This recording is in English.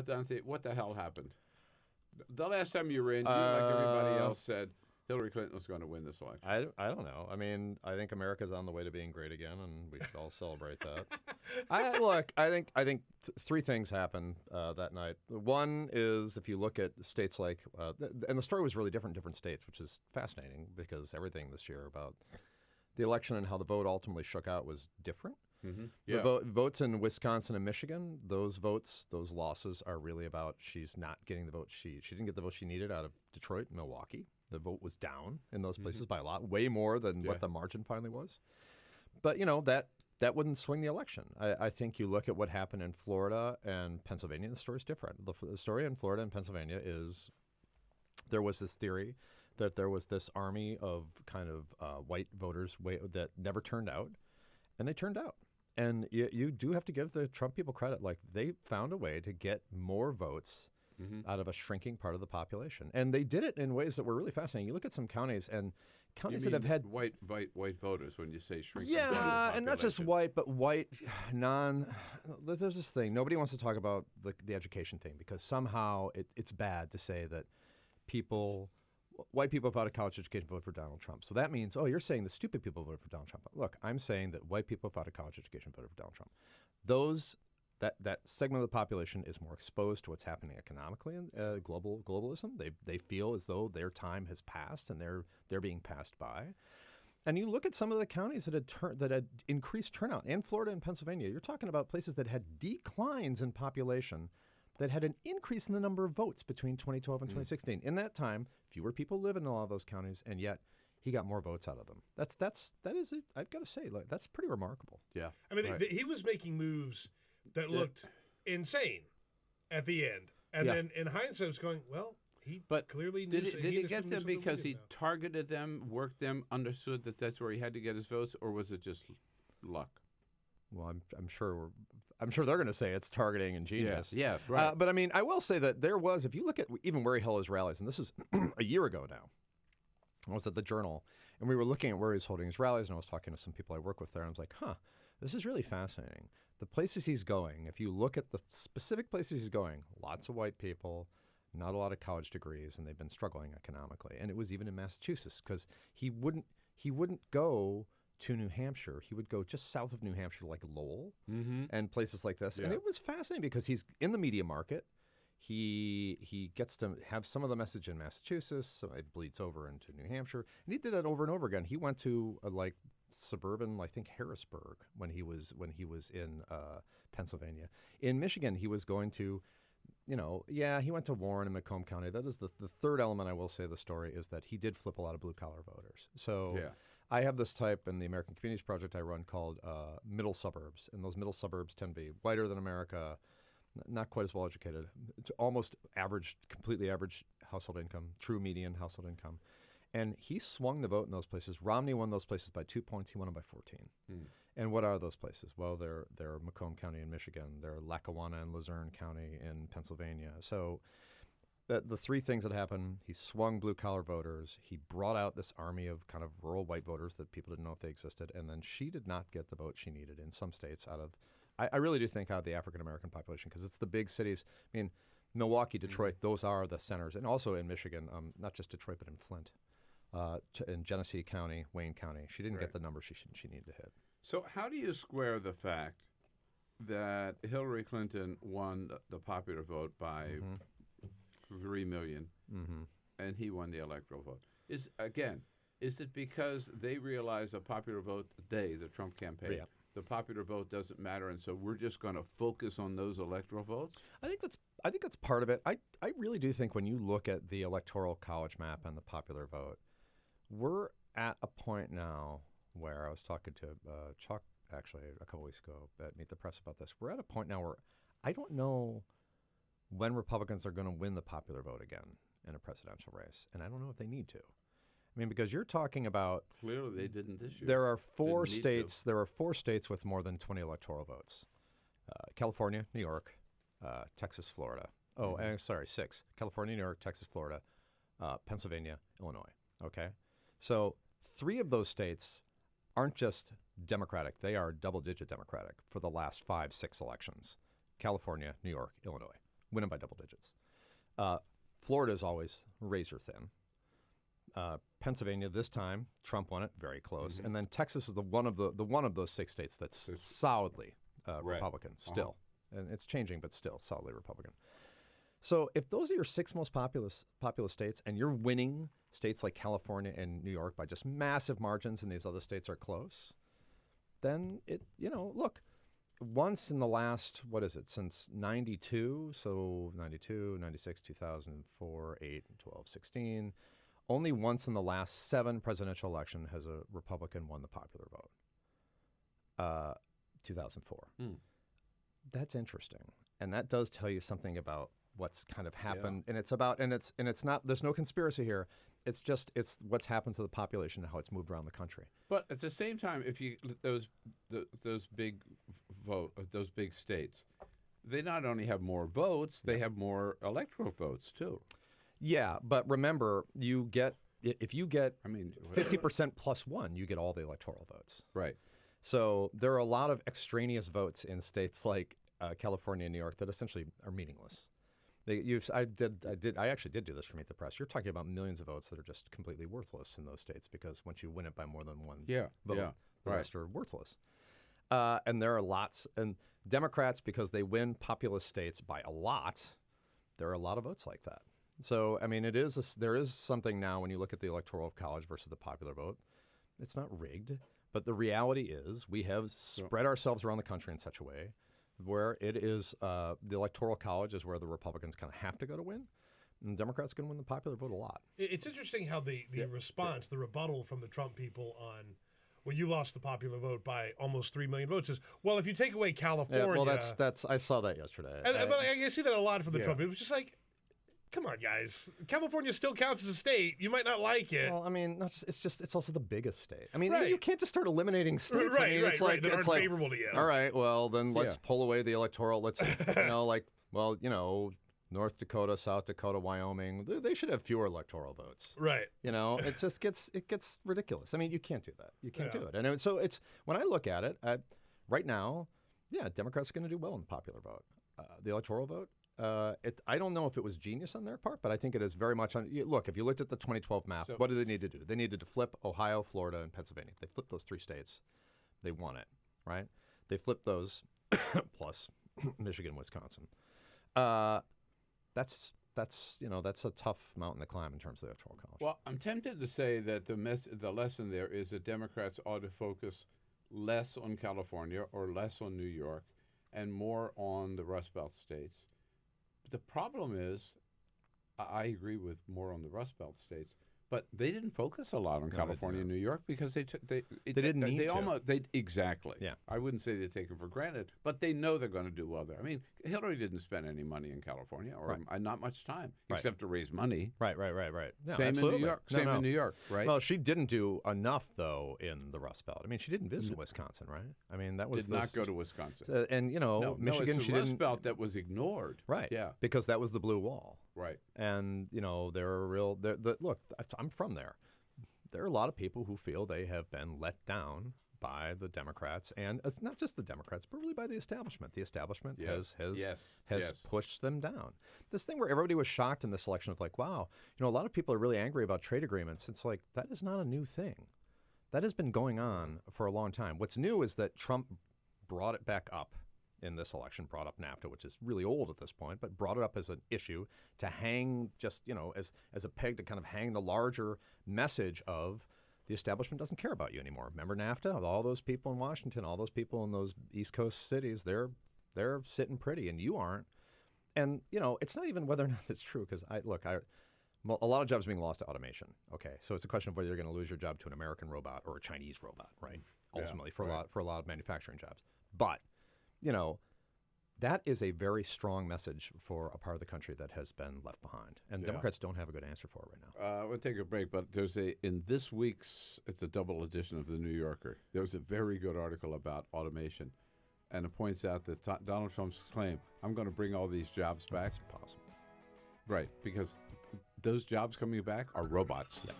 Dante, what the hell happened? The last time you were in, you, like everybody else, said Hillary Clinton was going to win this election. I don't know. I mean, I think America's on the way to being great again, and we should all celebrate that. I think three things happened that night. One is if you look at states like, and the story was really different in different states, which is fascinating because everything this year about the election and how the vote ultimately shook out was different. Mm-hmm. The votes in Wisconsin and Michigan, those losses are really about she's not getting the vote. She didn't get the vote she needed out of Detroit and Milwaukee. The vote was down in those places by a lot, way more than what the margin finally was. But, that wouldn't swing the election. I think you look at what happened in Florida and Pennsylvania, the story's different. The story in Florida and Pennsylvania is there was this theory that there was this army of kind of white voters that never turned out, and they turned out. And you do have to give the Trump people credit. Like, they found a way to get more votes out of a shrinking part of the population. And they did it in ways that were really fascinating. You look at some counties and counties that have had white voters when you say shrinking. Yeah, and not just white, but white, there's this thing. Nobody wants to talk about the education thing because somehow it's bad to say that white people without a college education voted for Donald Trump. So that means, you're saying the stupid people voted for Donald Trump. Look, I'm saying that white people without a college education voted for Donald Trump. That segment of the population is more exposed to what's happening economically and globalism. They feel as though their time has passed and they're being passed by. And you look at some of the counties that had increased turnout in Florida and Pennsylvania. You're talking about places that had declines in population that had an increase in the number of votes between 2012 and 2016. In that time, fewer people live in a lot of those counties, and yet he got more votes out of them. I've got to say, that's pretty remarkable. Yeah, I mean, he was making moves that looked insane at the end, and then in hindsight, was going, well, he clearly knew. Did he get them because he targeted them, worked them, understood that that's where he had to get his votes, or was it just luck? Well, I'm sure they're going to say it's targeting and genius. Yeah, right. But I mean, I will say that there was, if you look at even where he held his rallies, and this is a year ago now, I was at the Journal, and we were looking at where he's holding his rallies, and I was talking to some people I work with there, and I was like, this is really fascinating. The places he's going, if you look at the specific places he's going, lots of white people, not a lot of college degrees, and they've been struggling economically. And it was even in Massachusetts, because he wouldn't go to New Hampshire. He would go just south of New Hampshire, like Lowell and places like this. Yeah. And it was fascinating because he's in the media market. He gets to have some of the message in Massachusetts, so it bleeds over into New Hampshire. And he did that over and over again. He went to suburban, I think, Harrisburg when he was in Pennsylvania. In Michigan, he was going to, he went to Warren and Macomb County. That is the third element I will say of the story is that he did flip a lot of blue-collar voters. So I have this type in the American Communities Project I run called middle suburbs. And those middle suburbs tend to be whiter than America, not quite as well educated, almost average, completely average household income, true median household income. And he swung the vote in those places. Romney won those places by 2 points. He won them by 14. And what are those places? Well, they're Macomb County in Michigan. They're Lackawanna and Luzerne County in Pennsylvania. So the three things that happened, he swung blue-collar voters. He brought out this army of kind of rural white voters that people didn't know if they existed. And then she did not get the vote she needed in some states out of I really do think out of the African-American population because it's the big cities. I mean, Milwaukee, Detroit, those are the centers. And also in Michigan, not just Detroit, but in Flint, in Genesee County, Wayne County. She didn't get the number she needed to hit. So how do you square the fact that Hillary Clinton won the popular vote by 3 million and he won the electoral vote? Is it because they realize the popular vote, the Trump campaign, the popular vote doesn't matter, and so we're just going to focus on those electoral votes? I think that's part of it. I really do think when you look at the Electoral College Map and the popular vote, we're at a point now where I was talking to Chuck actually a couple weeks ago at Meet the Press about this. We're at a point now where I don't know when Republicans are going to win the popular vote again in a presidential race, and I don't know if they need to. I mean, because you're talking about clearly they didn't this year. There are four states. There are 4 states with more than 20 electoral votes: California, New York, Texas, Florida. 6: California, New York, Texas, Florida, Pennsylvania, Illinois. Okay, so 3 of those states aren't just Democratic; they are double-digit Democratic for the last 5-6 elections. California, New York, Illinois. win them by double digits. Florida is always razor thin. Pennsylvania this time, Trump won it, very close, and then Texas is the one of those 6 states that's solidly Republican still, and it's changing, but still solidly Republican. So if those are your 6 most populous states, and you're winning states like California and New York by just massive margins, and these other states are close, then look. Once in the last, since 92, so 92, 96, 2004, 8, 12, 16, only once in the last 7 presidential elections has a Republican won the popular vote. 2004. That's interesting. And that does tell you something about what's kind of happened. And it's not, there's no conspiracy here. It's what's happened to the population and how it's moved around the country. But at the same time, if you those big states, they not only have more votes, they have more electoral votes too. Yeah, but remember, if you get 50% plus 1, you get all the electoral votes. Right. So there are a lot of extraneous votes in states like California and New York that essentially are meaningless. I actually did do this for Meet the Press. You're talking about millions of votes that are just completely worthless in those states because once you win it by more than 1 vote, the rest are worthless. And there are lots, and Democrats, because they win populous states by a lot, there are a lot of votes like that. So, I mean, there is something now when you look at the Electoral College versus the popular vote. It's not rigged, but the reality is we have spread ourselves around the country in such a way where it is the Electoral College is where the Republicans kind of have to go to win, and the Democrats can win the popular vote a lot. It's interesting how the response, the rebuttal from the Trump people on, well, you lost the popular vote by almost 3 million votes is, well, if you take away California. Yeah, well, that's I saw that yesterday. But I see that a lot from the Trump people. It was just like, come on, guys. California still counts as a state. You might not like it. Well, I mean, it's also the biggest state. I mean, you can't just start eliminating states. Right, I mean, that aren't favorable to you. All right, well, then let's pull away the electoral. Let's, North Dakota, South Dakota, Wyoming, they should have fewer electoral votes. Right. It just gets ridiculous. I mean, you can't do that. You can't do it. And so it's when I look at it, right now, Democrats are going to do well in the popular vote. The electoral vote, I don't know if it was genius on their part, but I think it is very much on. Look, if you looked at the 2012 map, what do they need to do? They needed to flip Ohio, Florida, and Pennsylvania. They flipped those 3 states. They won it, right? They flipped those, plus Michigan, Wisconsin. That's a tough mountain to climb in terms of the Electoral College. Well, I'm tempted to say that the lesson there is that Democrats ought to focus less on California or less on New York and more on the Rust Belt states. The problem is, I agree with more on the Rust Belt states, but they didn't focus a lot on California and New York because they didn't need to. Exactly. Yeah. I wouldn't say they take it for granted, but they know they're going to do well there. I mean, Hillary didn't spend any money in California, or not much time, except to raise money. Right. No, Same absolutely. in New York. Same in New York, right? Well, she didn't do enough though in the Rust Belt. I mean, she didn't visit Wisconsin, right? I mean, that was not go to Wisconsin. And Michigan, it's she the Rust didn't. Belt that was ignored. Right. Yeah. Because that was the blue wall. Right. And there are look, I'm from there. There are a lot of people who feel they have been let down by the Democrats, and it's not just the Democrats, but really by the establishment. The establishment has pushed them down. This thing where everybody was shocked in this election of like, wow, a lot of people are really angry about trade agreements. It's like, that is not a new thing. That has been going on for a long time. What's new is that Trump brought it back up in this election, brought up NAFTA, which is really old at this point, but brought it up as an issue to hang just, as a peg to kind of hang the larger message of the establishment doesn't care about you anymore. Remember NAFTA? All those people in Washington, all those people in those East Coast cities, they're sitting pretty and you aren't. And, it's not even whether or not it's true, because a lot of jobs are being lost to automation. Okay, so it's a question of whether you're going to lose your job to an American robot or a Chinese robot, right? Ultimately, for a lot of manufacturing jobs. But that is a very strong message for a part of the country that has been left behind. And Democrats don't have a good answer for it right now. We'll take a break, but in this week's, it's a double edition of The New Yorker, there's a very good article about automation. And it points out that Donald Trump's claim, I'm going to bring all these jobs back. That's impossible. Right, because those jobs coming back are robots. Yeah.